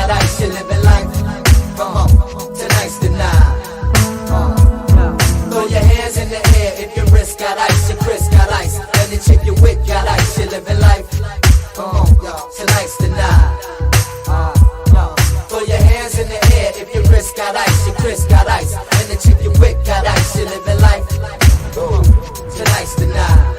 got ice, you living life. Come on, tonight's the night. Throw your hands in the air if your wrist got ice, your Chris got ice, and the chick you with got ice, you living life. Come on, tonight's the night. Throw your hands in the air if your wrist got ice, your Chris got ice, and the chick you with got ice, you living life. Tonight's the night.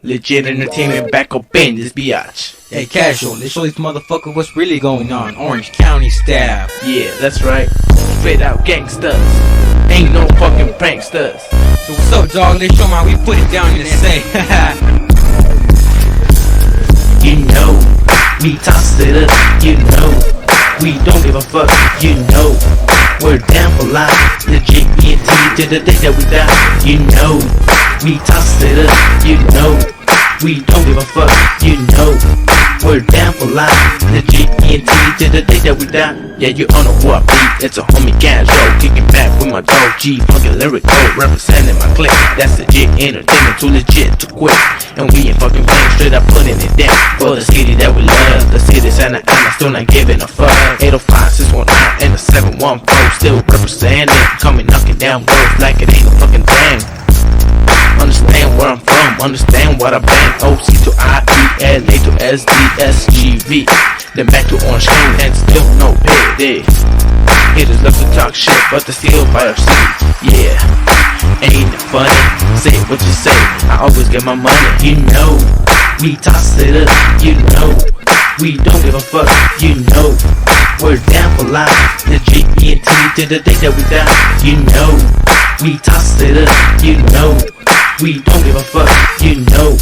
Legit entertainment back up in this biatch. Hey, Casual, let's show these motherfuckers what's really going on. Orange County style. Yeah, that's right. Straight out gangsters. Ain't no fucking pranksters. So what's up, dog? Let's show 'em how we put it down in the say. You know, we toss it up. You know, we don't give a fuck. You know, we're down for life. Legit ENT to the day that we die. You know, we toss it up. You know, we don't give a fuck. You know, we're down for life. Legit ENT to the day that we die. Yeah, you on a what beat? It's a homie Casual, kicking back with my dog G, fucking lyrical, representing my clique. That's legit entertainment, too legit to quit. And we ain't fucking playing, straight up putting it down for the city that we love. The city Santa Ana, still not giving a fuck. 805, 619, and the 714, still representing. Coming knocking down words like it ain't a fucking thing. Understand where I'm from, understand what I've been. OC to IE, LA to SD, SGV. Then back to Orange County and still no payday. Haters love to talk shit, but they still buy our city. Yeah, ain't it funny? Say what you say, I always get my money. You know, we toss it up. You know, we don't give a fuck. You know, we're down for life. Legit ENT to the day that we die. You know, we toss it up. You know, we don't give a fuck. You know,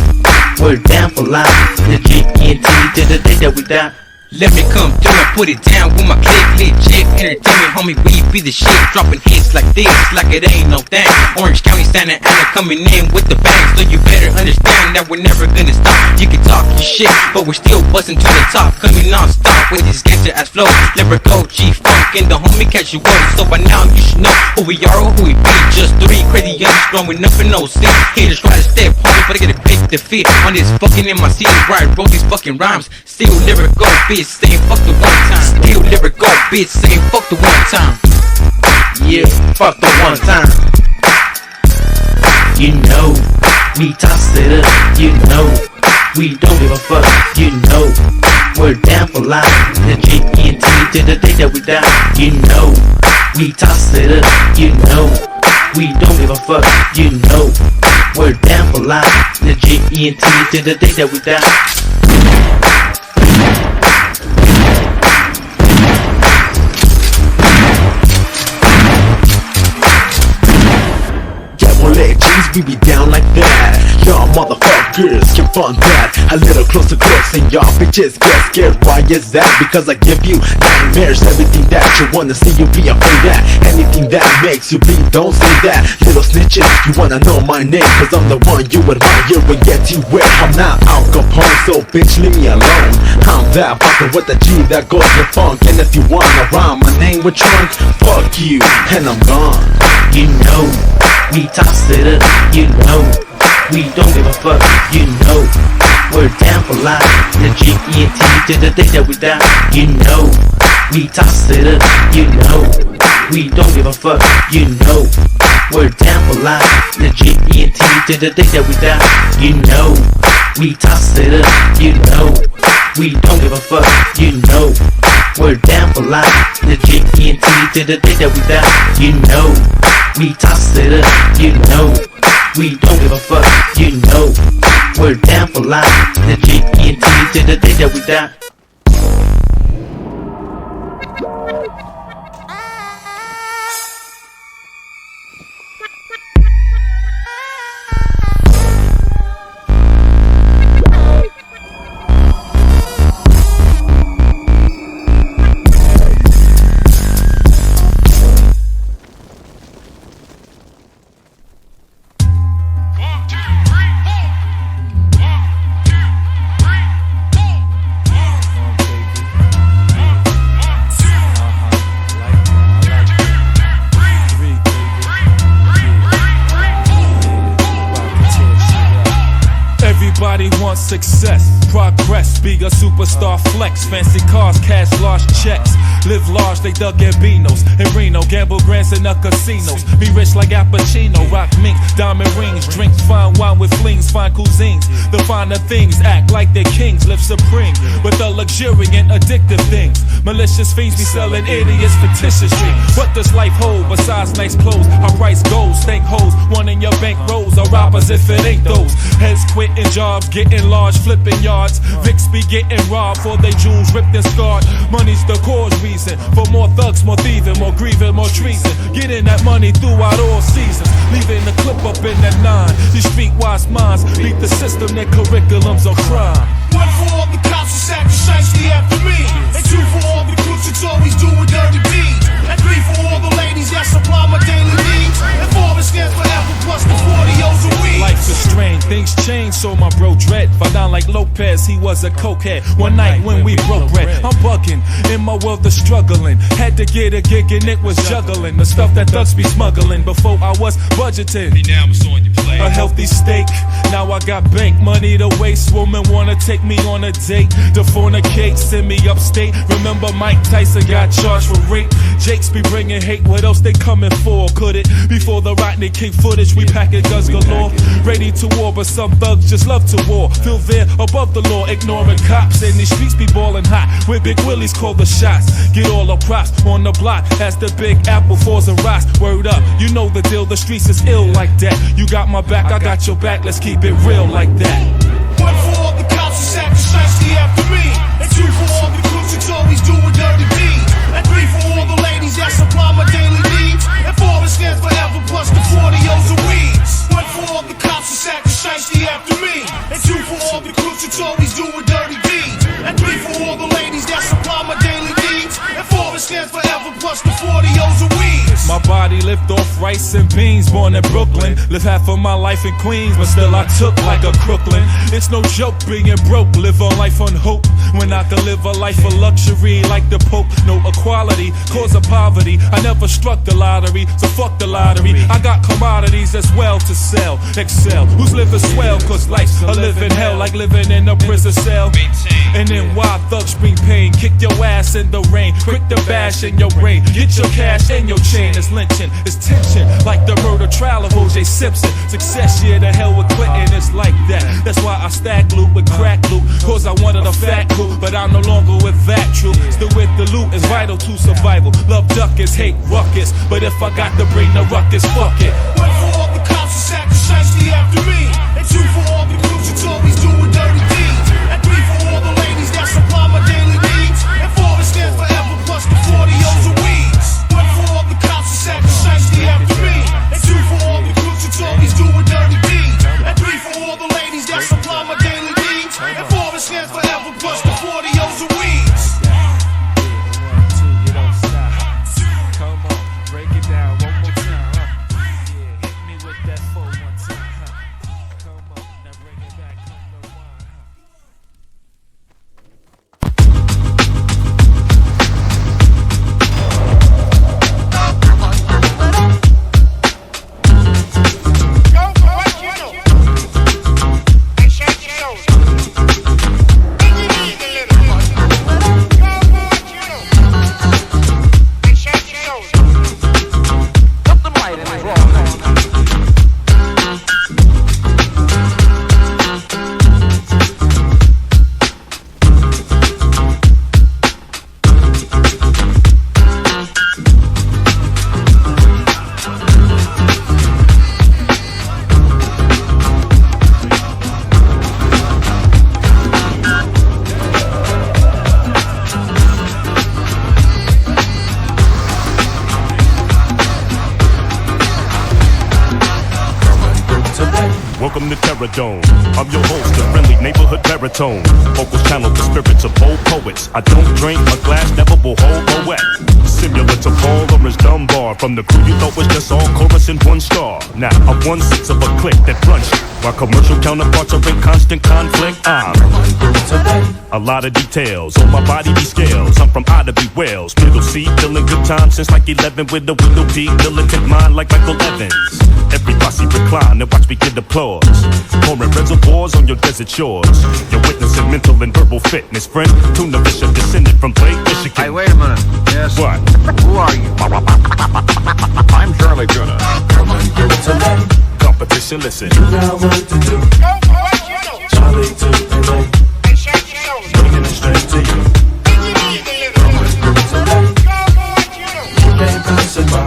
we're down for life. Legit ENT to the day that we die. Let me come through and put it down with my clique. Legit entertainment, homie, we be the shit. Dropping hits like this, like it ain't no thing. Orange County, Santa Ana coming in with the bang. So you better understand that we're never gonna stop. You can talk your shit, but we're still buzzing to the top. Coming non-stop with this gangster ass flow. Lyrical G-Funk and the homie Casual. So by now you should know who we are or who we be. Just three crazy youngsters growing up in OC. Haters try to step homie, but I gotta pick the fit. On this fucking MIC, where I wrote these fucking rhymes. Still lyrical, bitch, saying fuck the one time. Still lyrical, bitch, saying fuck the one time. Yeah, fuck the one time. You know, we toss it up. You know, we don't give a fuck. You know, we're down for life. Legit ENT to the day that we die. You know, we toss it up. You know, we don't give a fuck. You know, we're down for life. Legit ENT to the day that we die. We be down like that. Y'all motherfuckers can fund that. A little closer and y'all bitches get scared. Why is that? Because I give you nightmares. Everything that you wanna see, you be afraid that. Anything that makes you bleed, don't say that. Little snitches, you wanna know my name, cause I'm the one you admire and get you wet. I'm not Al Capone, so bitch leave me alone. I'm that fucker with the G that goes with funk. And if you wanna rhyme my name with trunk, fuck you, and I'm gone. You know, we toss it up. You know, we don't give a fuck. You know, we're down for life. Legit ENT to the day that we die. You know, we toss it up. You know, we don't give a fuck. You know, we're down for life. Legit ENT to the day that we die. You know, we toss it up. You know, we don't give a fuck. You know, we're down for life. Legit ENT to the day that we die. You know, we toss it up. You know, we don't give a fuck. You know, we're down for life. Legit ENT to the day that we die. want success, progress, be a superstar flex. Fancy cars, cash, large checks. Live large, they dug Gambinos in Reno. Gamble grants in the casinos. Be rich like Al Pacino. Rock mink, diamond rings. Drink fine wine with flings, fine cuisines. The finer things act like they're kings. Live supreme with the luxuriant, addictive things. Malicious fiends be selling idiots fictitiously. What does life hold besides nice clothes? How price goes, stank hoes, wanting your bank rolls. Or robbers if it ain't those. Heads quitting jobs, getting large, flipping yards. Vicks be getting robbed for they jewels ripped and scarred. Money's the cause reason for more thugs, more thieving, more grieving, more treason. Getting that money throughout all seasons, leaving the clip up in that 9. These streetwise minds beat the system, their curriculums on crime. One for all the cops who sacrifice the after me, and two for all the crooks that's always doing dirty deeds, and three for all the ladies that supply my daily needs, and four that stands forever plus the 40 O's a week. Life is strange, things change, so my bro Dread fell down like Lopez, he was a cokehead. One night when we broke bread, I'm bugging, in my world of struggling. Had to get a gig and it was juggling the stuff that thugs be smuggling. Before I was budgeting, Now it's on your plate. a healthy steak. Now I got bank money to waste. Woman wanna take me on a date to fornicate, send me upstate. Remember Mike Tyson got charged for rape. Jakes be bringing hate, what else they coming for? Could it before the Rodney King footage? We packing guns galore, ready to war, but some thugs just love to war. Feel they're above the law, ignoring cops. And these streets be ballin' hot, where Big Willies call the shots. Get all the props on the block as the Big Apple falls and rots. Word up, you know the deal, the streets is ill like that. You got my back, I got your back, let's keep it real like that. One for all the cops who sacrifice the after me, and two for all the crooks that's always doing dirty deeds, and three for all the ladies that supply my daily needs, and four that stands forever plus the 40 O's a weeds. One for all the cops who sacrifice the after me, and two for all the crooks that's always doing dirty deeds, and three for all the ladies that supply my daily needs, and four that stands forever plus the 40 O's a weeds. My body lived off rice and beans, born in Brooklyn. Lived half of my life in Queens, but still I took like a Crooklyn. It's no joke being broke, live a life on hope. When I could live a life of luxury like the Pope. No equality, cause of poverty. I never struck the lottery, so fuck the lottery. I got commodities as well to sell. Excel, who's living swell, cause life's a living hell, like living in a prison cell. And then why thugs bring pain, kick your ass in the rain, quick to bash in your brain. Get your cash and your chain, it's lynching, it's tension, like the murder trial of O.J. Simpson. Success, yeah, the hell with Clinton, it's like that. That's why I stack loot with crack loot, cause I wanted a fat coupe, but I'm no longer with that troop. Still with the loot is vital to survival. Love duck is hate ruckus, but if I got to bring the ruckus, fuck it. One for all the cops who sacrifice the after me, and two for all the crooks that's always doing dirty deeds, and three for all the ladies that supply my daily needs, and four that stands forever plus the 40 O's a weeds. One for all the cops who sacrifice the after me, and two for all the crooks that's always doing dirty deeds, and three for all the ladies that supply my daily needs, and four that stands forever plus the 40 O's a weeds. You don't stop. Come on, break it down one more time. Yeah, hit me with that 4 one time. Come on, now bring it back. Come rewind. Welcome to Terror Dome. I'm your host, the friendly neighborhood baritone. Vocals channel the spirits of bold poets. I don't drink a glass, never will hold a wet. Similar to Paul Laura's Dunbar. From the crew you thought was just all chorus and 1 star. Now I'm 1/6 of a clique that runs shit. While commercial counterparts are in constant conflict, I'm a lot of details on my body be scales. I'm from Ida B. Wales, middle seat, feeling good time since like 11 with a window peak, militant mind like Michael Evans. Every posse recline and watch me get applause. Pouring reservoirs on your desert shores. You're witnessing mental and verbal fitness, friend. Tuna Bishop descended from Lake Michigan. Hey, wait a minute. Yes. What? Who are you? I'm Charlie Tuna. Competition, listen. Charlie Tuna, bringing it straight to you. Can't pass it by.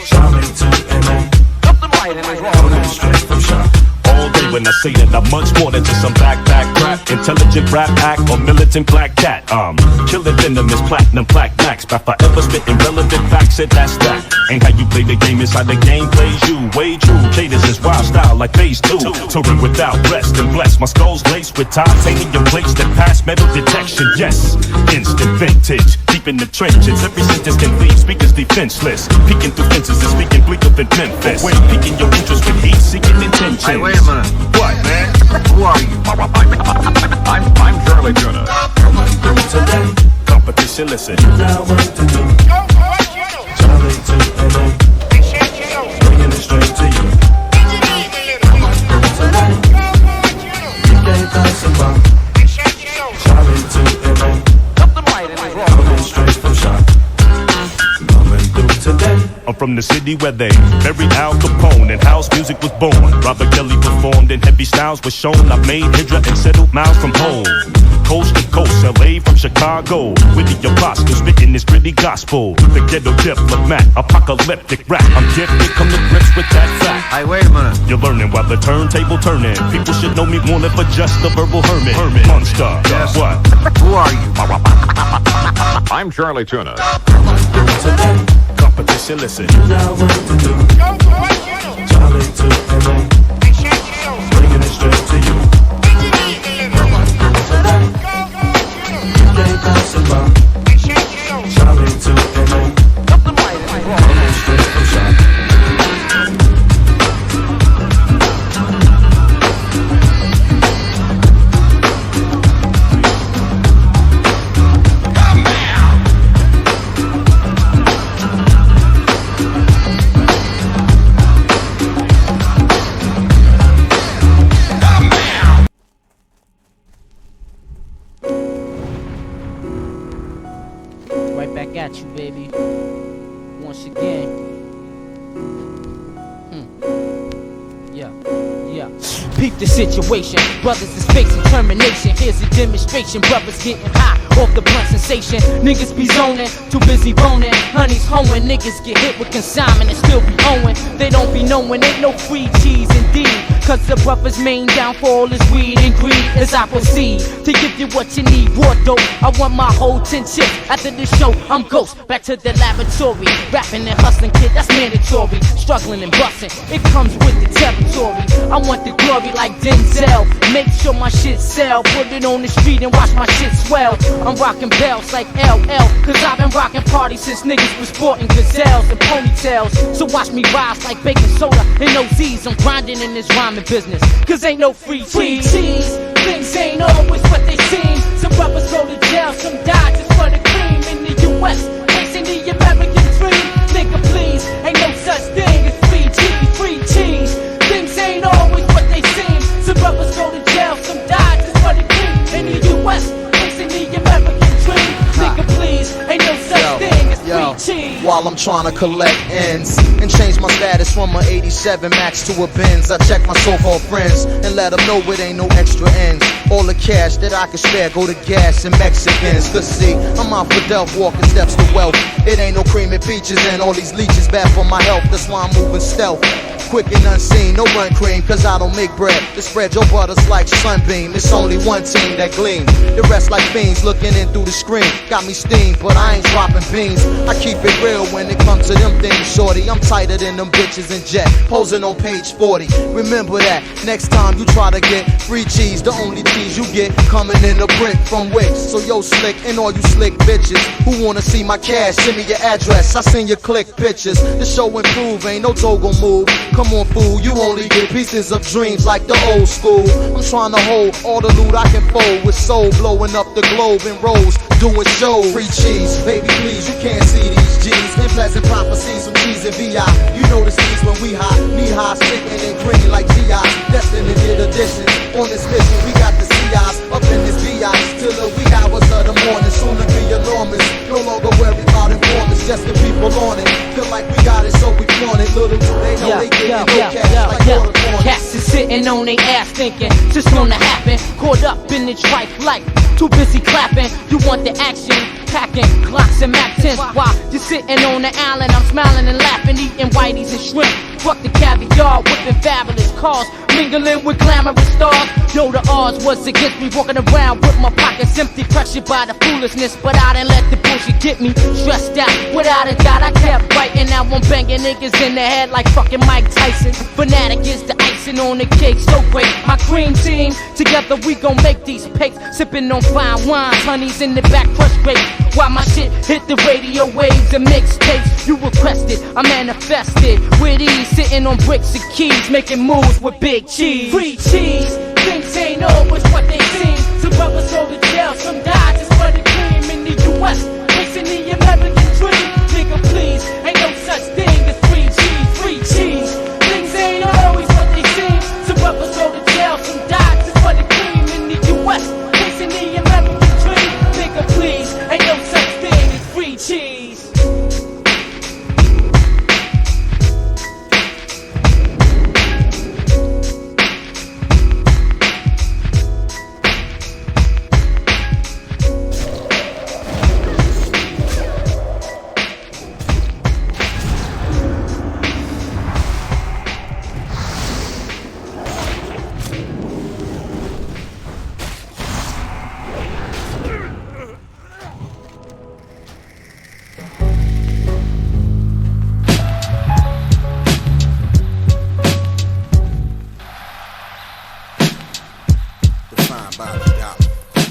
Charlie Tuna, coming straight from shop. All day when I say that I'm much more than just some backpack crap. Intelligent rap act or militant black cat. Killing venomous platinum plaque max. By forever spitting relevant facts, and that's that. Ain't how you play the game, it's how the game plays you. Way true, cadence is wild style like phase 2. Touring without rest and blessed. My skull's laced with titanium plates that pass metal detection. Yes, instant vintage. Deep in the trenches, every sentence can leave speakers defenseless. Peeking through fences and speaking bleaker than Memphis. When piquing your interest with heat seeking intentions. Hey, wait a minute. What, man? Who are you? I'm Charlie Tuna. Competition, listen. Charlie Tuna, bringing it straight to you. Can't pass it by. Charlie Tuna, coming straight from shop. Coming through today. I'm from the city where they buried Al Capone and house music was born. Robert Kelly performed and heavy styles was shown. I made Hydra and settled miles from home. Coast to coast, LA from Chicago. With the apostle spitting this gritty gospel. The ghetto diplomat, apocalyptic rap. I'm gifted, come to grips with that fact. Hey, wait a minute. You're learning while the turntable turning. People should know me more than for just a verbal hermit. Monster, Yes. what? Who are you? I'm Charlie Tuna. Competition, listen. Charlie Tuna, bringing it straight to you. Can't pass it by. Charlie Tuna, coming straight from shop. Right back at you, baby. Once again. Yeah. Peep the situation. Brothers is facing termination. Here's a demonstration. Brothers getting high off the blunt sensation. Niggas be zoning, too busy boning. Honey's hoeing. Niggas get hit with consignment and still be owing. They don't be knowing, ain't no free cheese indeed. Cause the brother's main downfall is weed and greed. As I proceed to give you what you need, war dope. I want my whole 10 chips. After this show, I'm ghost. Back to the laboratory. Rapping and hustling, kid, that's mandatory. Struggling and busting, it comes with the territory. I want the glory like Denzel. Make sure my shit sell. Put it on the street and watch my shit swell. I'm rocking bells like LL. Cause I've been rocking parties since niggas was sporting gazelles and ponytails. So watch me rise like baking soda and OZs. I'm grinding in this rhyming business. Cause ain't no free cheese. Things ain't always what they seem. Some brothers go to jail, some die just for the cream. In the US, chasing the American dream. Nigga please, ain't no such thing as free cheese. Free cheese. Things ain't always what they seem. Some brothers go to jail, some die just for the cream. In the US, chasing the American dream. Nigga please, ain't no such thing as free cheese. While I'm trying to collect ends and change my status from a 87 Max to a Benz, I check my so-called friends and let them know it ain't no extra ends. All the cash that I can spare go to gas and Mexicans. Cause see, I'm out for death, walking steps to wealth. It ain't no cream and peaches and all these leeches bad for my health. That's why I'm moving stealth. Quick and unseen, no run cream, cause I don't make bread to spread your butters like sunbeam. It's only one team that gleam. The rest like fiends looking in through the screen. Got me steamed, but I ain't dropping beans. I keep it real when it comes to them things, shorty. I'm tighter than them bitches in jet, posing on page 40. Remember that, next time you try to get free cheese, the only cheese you get coming in a brick from Wix. So yo slick, and all you slick bitches who wanna see my cash, send me your address, I send you click pictures. The show improve, ain't no togo move. Come on fool, you only get pieces of dreams like the old school. I'm trying to hold all the loot I can fold with soul blowing up the globe in rows, doing shows. Free cheese, baby please, you can't see the these G's and pleasant prophecies from G's and VI. You know the C's when we high, knee high, sticking and green like GIs. Destined to get addition. On this mission, we got the CIs up in this VI till the wee hours of the morning. Soon to be enormous. No longer worry about informants, just the people on it. Feel like we got it, so we flaunt it. Little do they know they getting no cash like water corners. Cats is sitting on their ass thinking just gonna happen. Caught up in the tripe like too busy clapping. You want the action, packing Glocks and Mac 10s while you're sitting on the island. I'm smiling and laughing, eating whiteys and shrimp. Fuck the caviar, whipping fabulous cars, mingling with glamorous stars. Yo, the odds was against me, walking around with my pockets empty, pressured by the foolishness. But I didn't let the bullshit get me stressed out. Without a doubt, I kept writing. Now I'm banging niggas in the head like fucking Mike Tyson. Fanatic is the icing on the cake, so great. My cream team, together we gon' make these cakes. Sipping on fine wines, honeys in the back, crush grape. While my shit hit the radio waves and mixtapes. You requested, I manifested with ease, sitting on bricks and keys, making moves with big cheese. Free cheese, things ain't always what they seem. Some brothers go to jail, some die just for the cream. In the US, chasing the American dream. Nigga, please, ain't no such thing as free cheese. Free cheese, things ain't always what they seem. Some brothers go to jail, some die just for the cream. In the US, chasing the American dream. Nigga, please, ain't no such thing as free cheese.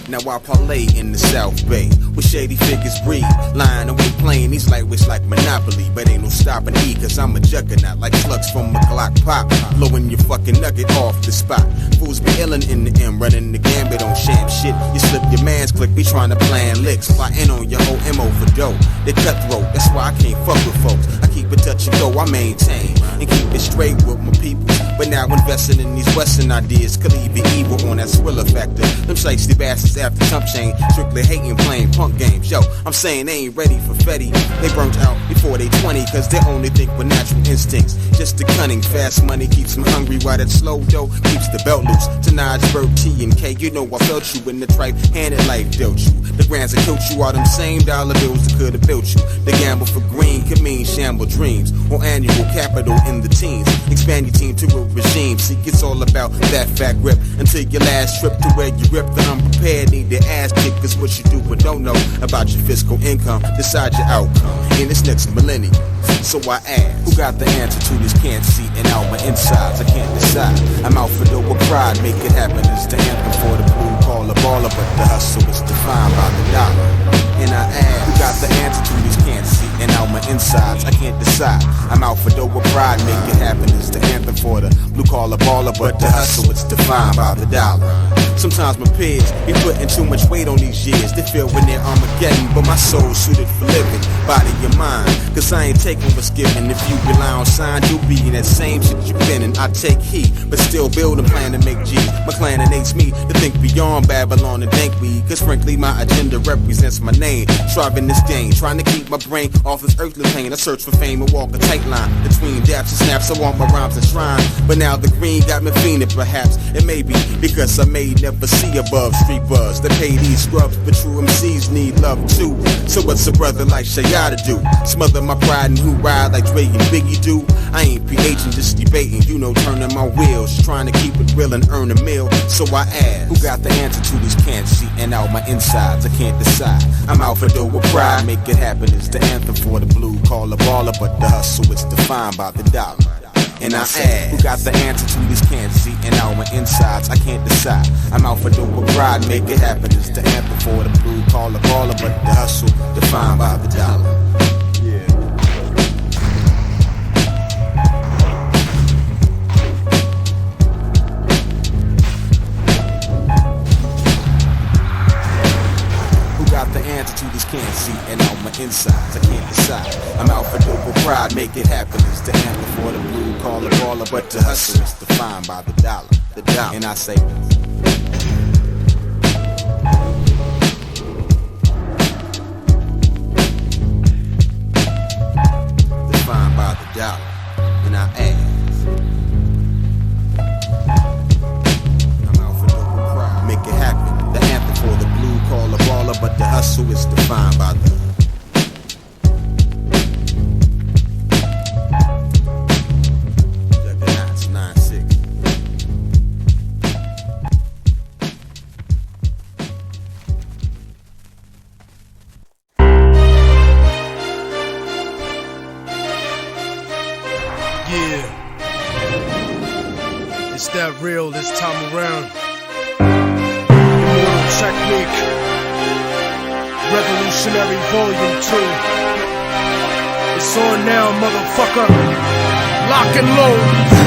Now I parlay in the South Bay, where shady figures breed, lying away playing these lightweights like Monopoly. But ain't no stopping me, cause I'm a juggernaut, like slugs from a Glock pop, blowing your fucking nugget off the spot. Fools be illin' in the M, running the gambit on sham shit. You slip your man's click, be trying to plan licks, plotting on your whole MO for dough. They cutthroat, that's why I can't fuck with folks. I keep it touch and go, I maintain, and keep it straight with my people. But now investing in these Western ideas could leave it evil on that Swiller factor. Them shiesty bastards after Trump chain, strictly hating playing punk games. Yo, I'm saying they ain't ready for Fetty. They burnt out before they 20, cause they only think with natural instincts. Just the cunning, fast money keeps them hungry, while that slow dough keeps the belt loose. Tanaj, Burt, T, and K, you know I felt you when the tripe-handed life dealt you. The grands that killed you are them same dollar bills that could've built you. The gamble for green could mean shamble dreams, or annual capital in the teens. Expand your team to a regime, see it's all about that fat grip. Until your last trip to where you rip the unprepared, need their ass kicked, cause what you do but don't know about your fiscal income, decide your outcome in this next millennium. So I ask, who got the answer to this? Can't see and out my insides, I can't decide. I'm out for the what pride, make it happen. It's the anthem for the blue collar baller, but the hustle is defined by the dollar. And I ask, who got the answer to this? Can't see and out my insides, I can't decide. I'm out for the what pride, make it happen. It's the anthem for the blue collar baller, but the hustle is defined by the dollar. Sometimes my peers be putting too much weight on these years. They feel when they're Armageddon, but my soul's suited for living, body and mind. Cause I ain't taking what's given. If you rely on signs, you'll be in that same shit you've been in. I take heat, but still build a plan to make G. My clan enates me to think beyond Babylon and thank me. Cause frankly, my agenda represents my name. Striving this game, trying to keep my brain off this earthly pain. I search for fame and walk a tight line between daps and snaps. I want my rhymes and shrine, but now the green got me fiending. Perhaps it may be because I may never see above street buzz. They pay these scrubs, but true MCs need love too. So what's a brother like Shaya to do? Smother my pride and who ride like Dre and Biggie do? I ain't PHing, just debating, you know, turning my wheels, trying to keep it real and earn a meal. So I ask, who got the answer to this? Can't see and out my insides, I can't decide. I'm out for dough with pride, make it happen. It's the anthem for the blue collar baller, but the hustle is defined by the dollar. And I ask, who got the answer to this? Can't see and out my insides, I can't decide. I'm out for dough with pride, make it happen. It's the anthem for the blue collar baller, but the hustle defined by the dollar. The answer to this can see and out my insides. I can't decide. I'm out for dope or pride. Make it happen. It's the anthem for the blue collar baller, but the hustle is defined by the dollar. The dollar. And I say. Defined by the dollar. And I ask. Make it happen. The anthem for the blue collar baller, but the hustle is defined by the Juggernauts 9-6. Yeah, it's that real this time around. Technique, Revolutionary Volume 2. It's on now, motherfucker. Lock and load.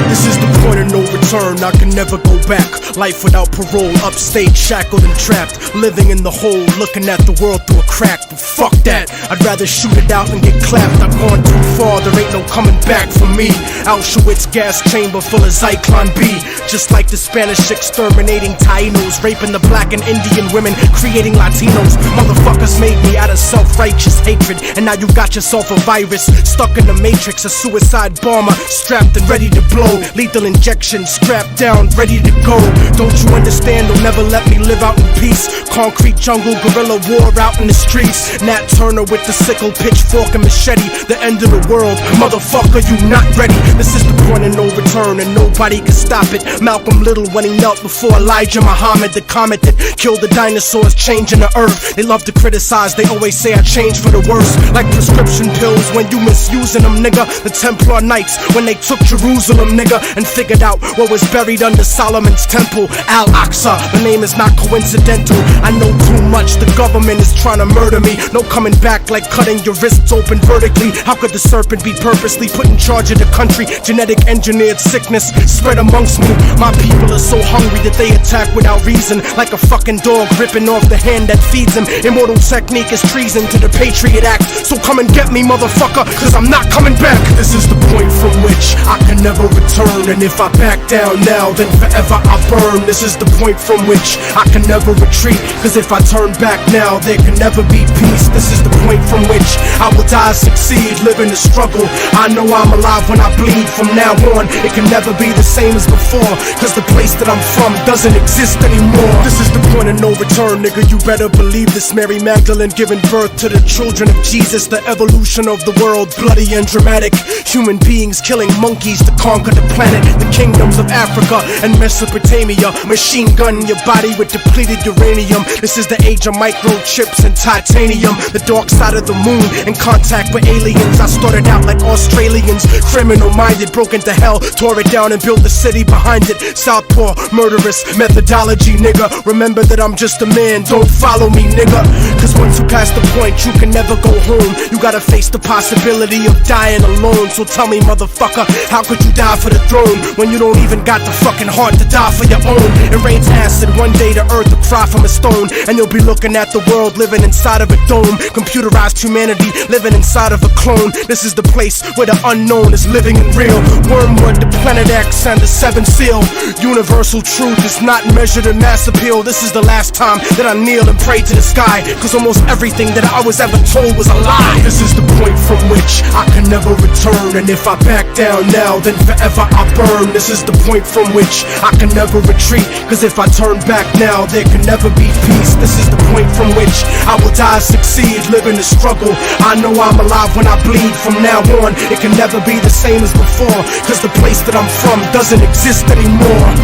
This is the point of no return, I can never go back. Life without parole, upstate, shackled and trapped. Living in the hole, looking at the world through a crack. But fuck that, I'd rather shoot it out and get clapped. I've gone too far, there ain't no coming back for me. Auschwitz gas chamber full of Zyklon B. Just like the Spanish exterminating Tainos, raping the black and Indian women, creating Latinos. Motherfuckers made me out of self-righteous hatred, and now you got yourself a virus, stuck in the matrix, a suicide bomber, strapped and ready to blow. Lethal injection, strapped down, ready to go. Don't you understand? They'll never let me live out in peace. Concrete jungle, guerrilla war out in the streets. Nat Turner with the sickle, pitchfork and machete. The end of the world, motherfucker, you not ready. This is the point of no return, and nobody can stop it. Malcolm Little when he knelt before Elijah Muhammad, the comet that killed the dinosaurs, changing the earth. They love to criticize, they always say I changed for the worse. Like prescription pills when you misusing them, nigga. The Templar Knights when they took Jerusalem, nigga, and figured out what was buried under Solomon's temple, Al-Aqsa. The name is not coincidental. I know too much, the government is trying to murder me. No coming back like cutting your wrists open vertically. How could the serpent be purposely put in charge of the country? Genetic engineered sickness spread amongst me. My people are so hungry that they attack without reason, like a fucking dog ripping off the hand that feeds him. Immortal technique is treason to the Patriot Act. So come and get me, motherfucker, cause I'm not coming back. This is the point from which I can never return, and if I back down now, then forever I burn. This is the point from which I can never retreat, cause if I turn back now, there can never be peace. This is the point from which I will die, succeed, live in the struggle. I know I'm alive when I bleed. From now on, it can never be the same as before, cause the place that I'm from doesn't exist anymore. This is the point of no return, nigga, you better believe this. Mary Magdalene giving birth to the children of Jesus. The evolution of the world, bloody and dramatic. Human beings killing monkeys to conquer the planet. The kingdoms of Africa and Mesopotamia. Machine gun your body with depleted uranium. This is the age of microchips and titanium. The dark side of the moon, in contact with aliens. I started out like Australians, criminal minded, broke into hell, tore it down and built the city behind it. Southpaw, murderous methodology, nigga. Remember that I'm just a man, don't follow me, nigga. Cause once you pass the point, you can never go home. You gotta face the possibility of dying alone. So tell me, motherfucker, how could you die for the throne when you don't even got the fucking heart to die for your own? It rains acid, one day the earth will cry from a stone, and you'll be looking at the world living inside of a dome. Computerized humanity living inside of a clone. This is the place where the unknown is living and real. Wormwood, the Planet X, and the Seventh Seal. Universal truth is not measured in mass appeal. This is the last time that I kneel and pray to the sky, cause almost everything that I was ever told was a lie. This is the point from which I can never return, and if I back down now, then forever I burn. This is the point from which I can never retreat, cause if I turn back now, there can never be peace. This is the point from which I will die, succeed, live in the struggle. I know I'm alive when I bleed. From now on, it can never be the same as before, cause the place that I'm from doesn't exist anymore.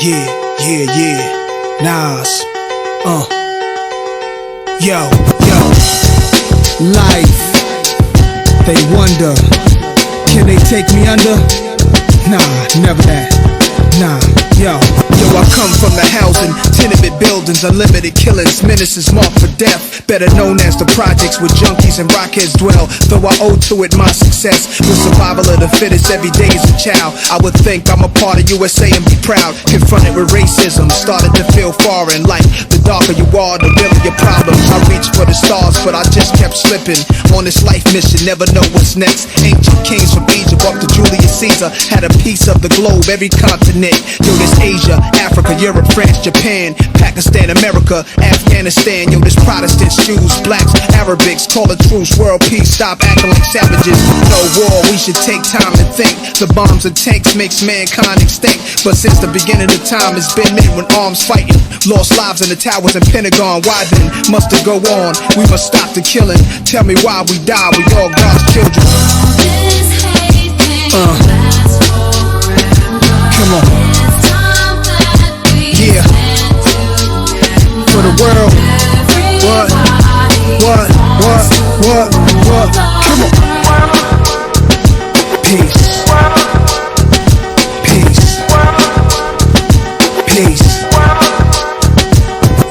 Yeah, Nas, yo, Life, they wonder, can they take me under? Nah, never that. Nah, yo, I come from the housing, tenement buildings, unlimited killings, menaces marked for death. Better known as the projects where junkies and rockheads dwell. Though I owe to it my success, with survival of the fittest every day as a child. I would think I'm a part of USA and be proud. Confronted with racism, started to feel foreign. Like the darker you are, the realer your problems. I reached for the stars, but I just kept slipping. On this life mission, never know what's next. Ancient kings from Egypt up to Julius Caesar had a piece of the globe, every continent. Yo, this Asia, Africa, Europe, France, Japan, Pakistan, America, Afghanistan. Yo, this Protestants, Jews, blacks, Arabics, call a truce, world peace, stop acting like savages. No war, we should take time to think. The bombs and tanks makes mankind extinct. But since the beginning of time, it's been men with arms fighting. Lost lives in the towers and Pentagon. Why then must it go on? We must stop the killing. Tell me why we die, we all God's children. Come on. Yeah. For the world. What? Come on. Peace.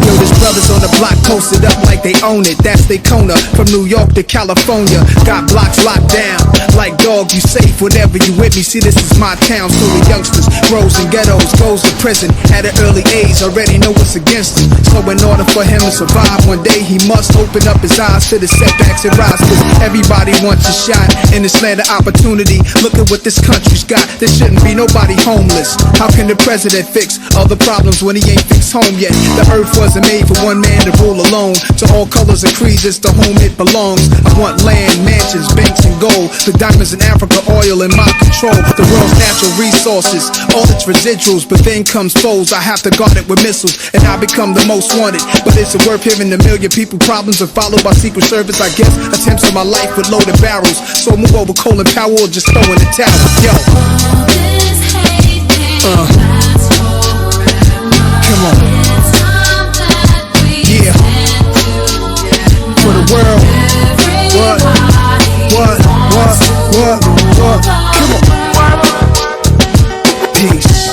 Yo, there's brothers on the block posted up like they own it. That's they Kona, from New York to California. Got blocks locked down. Like dog, you safe whenever you with me. See, this is my town. So the youngsters grows in ghettos, goes to prison at an early age. Already know what's against him. So in order for him to survive one day, he must open up his eyes to the setbacks and rise. Cause everybody wants a shot in this land of opportunity. Look at what this country's got. There shouldn't be nobody homeless. How can the president fix all the problems when he ain't fixed home yet? The earth wasn't made for one man to rule alone. To all colors and creeds, it's the home it belongs. I want land, mansions, banks, and gold. The diamonds in Africa, oil in my control. The world's natural resources, all its residuals. But then comes foes, I have to guard it with missiles. And I become the most wanted. But is it worth hearing a million people problems are followed by Secret Service? I guess attempts on my life with loaded barrels. So move over Colin Powell or just throw in the towel. Yo. Come on. Yeah. For the world. What? Come on. Peace.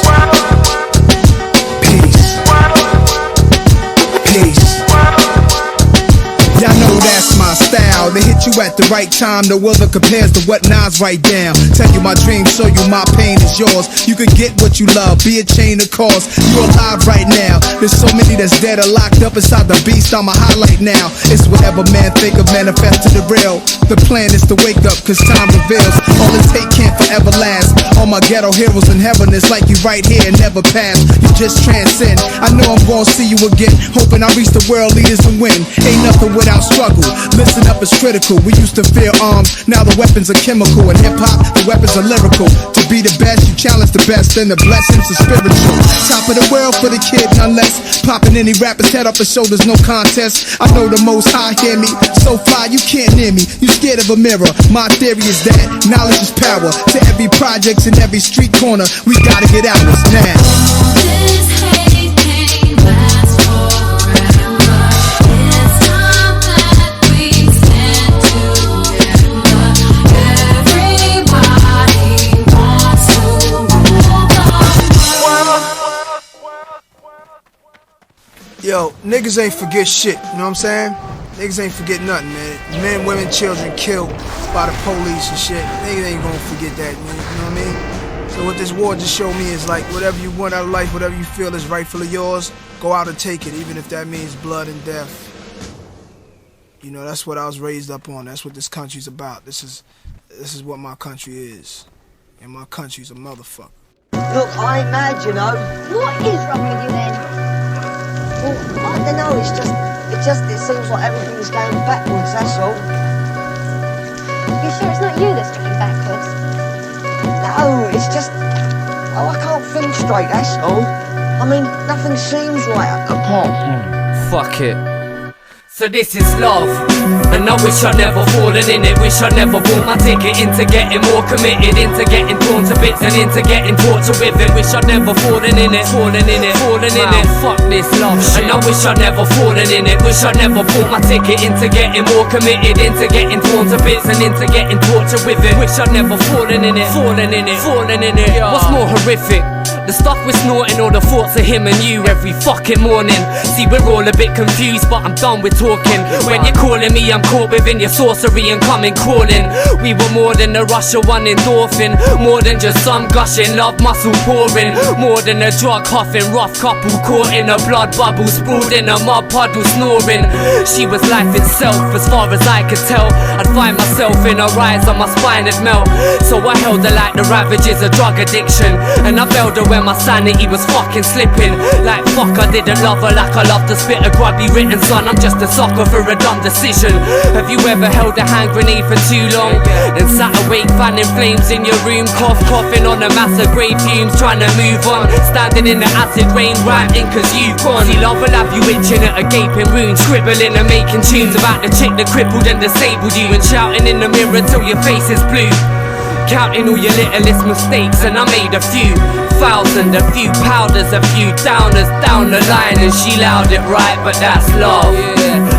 Y'all know that's my style. They hit you at the right time. No other compares to what Nas write down. Tell you my dreams, show you my pain is yours. You can get what you love, be a chain of cause. You alive right now. There's so many that's dead or locked up inside the beast. I'm a highlight now. It's whatever man think of, manifest to the real. The plan is to wake up, cause time reveals. All it take can't forever last. All my ghetto heroes in heaven is like you right here and never pass. You just transcend. I know I'm gonna see you again. Hoping I reach the world leaders and win. Ain't nothing without struggle. Listen up, it's critical. We used to fear arms, now the weapons are chemical. In hip-hop, the weapons are lyrical. To be the best, you challenge the best, then the blessings are spiritual. Top of the world for the kid, none less. Popping any rapper's head off his shoulders, no contest. I know the most high hear me. So fly, you can't near me. You scared of a mirror. My theory is that knowledge is power. To every projects in every street corner, we gotta get out of now. This hate can't last forever. It's time that we stand together. Everybody wants to rule the world. Yo, niggas ain't forget shit, you know what I'm saying? Niggas ain't forget nothing, man. Men, women, children killed by the police and shit. Niggas ain't gonna forget that, man. You know what I mean? So what this war just showed me is like, whatever you want out of life, whatever you feel is rightfully yours, go out and take it, even if that means blood and death. You know, that's what I was raised up on. That's what this country's about. This is what my country is. And my country's a motherfucker. Look, I ain't mad, you know. What is wrong with you then? Well, I don't know, it seems like everything's going backwards, that's all. You sure it's not you that's looking backwards? No, it's just... Oh, I can't think straight, that's all. I mean, nothing seems right apart from... Fuck it. So this is love, and I wish I'd never fallen in it. Wish I'd never bought my ticket into getting more committed, into getting torn to bits and into getting tortured with it. Wish I'd never fallen in it, fallen in it, fallen in it. Fuck this love shit. And I wish I'd never fallen in it. Wish I'd never bought my ticket into getting more committed, into getting torn to bits and into getting tortured with it. Wish I'd never fallen in it, fallen in it, fallen in it. What's more horrific? The stuff we're snorting or the thoughts of him and you every fucking morning. See, we're all a bit confused, but I'm done with talking. When you're calling me, I'm caught within your sorcery and coming crawling. We were more than a rush of one endorphin, more than just some gushing, love muscle pouring, more than a drug huffing, rough couple caught in a blood bubble, sprawled in a mud puddle snoring. She was life itself, as far as I could tell. I'd find myself in her eyes and my spine had melt. So I held her like the ravages of drug addiction, and I failed her when my sanity was fucking slipping. Like fuck, I didn't love her like I love to spit a grubby written son. I'm just a sucker for a dumb decision. Have you ever held a hand grenade for too long? Then sat awake fanning flames in your room, coughing on a mass of grey fumes, trying to move on, standing in the acid rain, writing cause you've gone. See, love will have you itching at a gaping wound, scribbling and making tunes about the chick that crippled and disabled you, and shouting in the mirror till your face is blue. Counting all your littlest mistakes, and I made a few thousand, a few powders, a few downers down the line, and she loud it right, but that's love.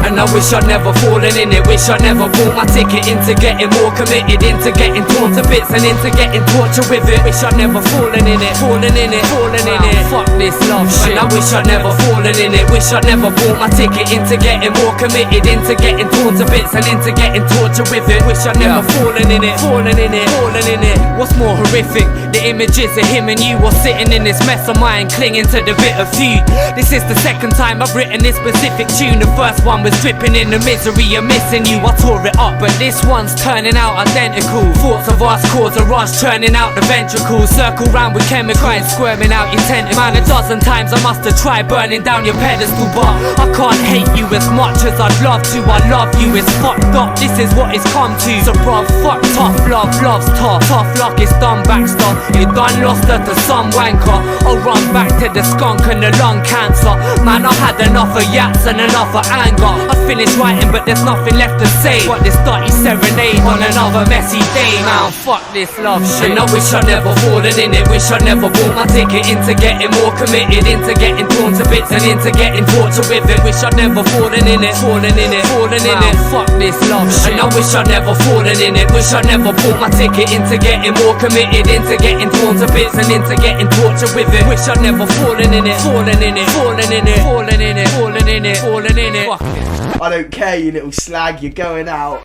And I wish I'd never fallen in it. Wish I'd never bought my ticket into getting more committed, into getting torn to bits and into getting tortured with it. Wish I'd never fallen in it, fallen in it, fallen in it. Fuck this love shit. And I wish I'd never fallen in it. Wish I'd never bought my ticket into getting more committed, into getting torn to bits and into getting tortured with it. Wish I'd never fallen in it, fallen in it, fallen in it. What's more horrific? The images of him and you all sitting in this mess of mine, clinging to the bit of feud. This is the second time I've written this specific tune. The first one was dripping in the misery of missing you. I tore it up, but this one's turning out identical. Thoughts of us cause a rush, turning out the ventricles. Circle round with chemicals, squirming out your tentacles. Man, a dozen times I must have tried burning down your pedestal, but I can't hate you as much as I'd love to. I love you, it's fucked up, this is what it's come to. So bruv, fuck tough love, love's tough. Tough luck is done back stuff. You done lost her to some wanker. I'll run back to the skunk and the lung cancer. Man, I had enough of yaps and enough of anger. I finished writing, but there's nothing left to say. But this dirty serenade on another messy day. Man, fuck this love shit. And I wish I'd never fallen in it. Wish I'd never bought my ticket into getting more committed, into getting torn to bits and into getting tortured with it. Wish I'd never fallen in it, fallen in it, fallen in it. Fuck this love shit. And I wish I'd never fallen in it. Wish I'd never bought my ticket into getting more committed, into getting torn to bits and into getting tortured with it. Wish I'd never fallen in it, fallen in it, fallen in it, fallen in it, fallen in it, fallen in it. Fuck it. I don't care, you little slag, you're going out.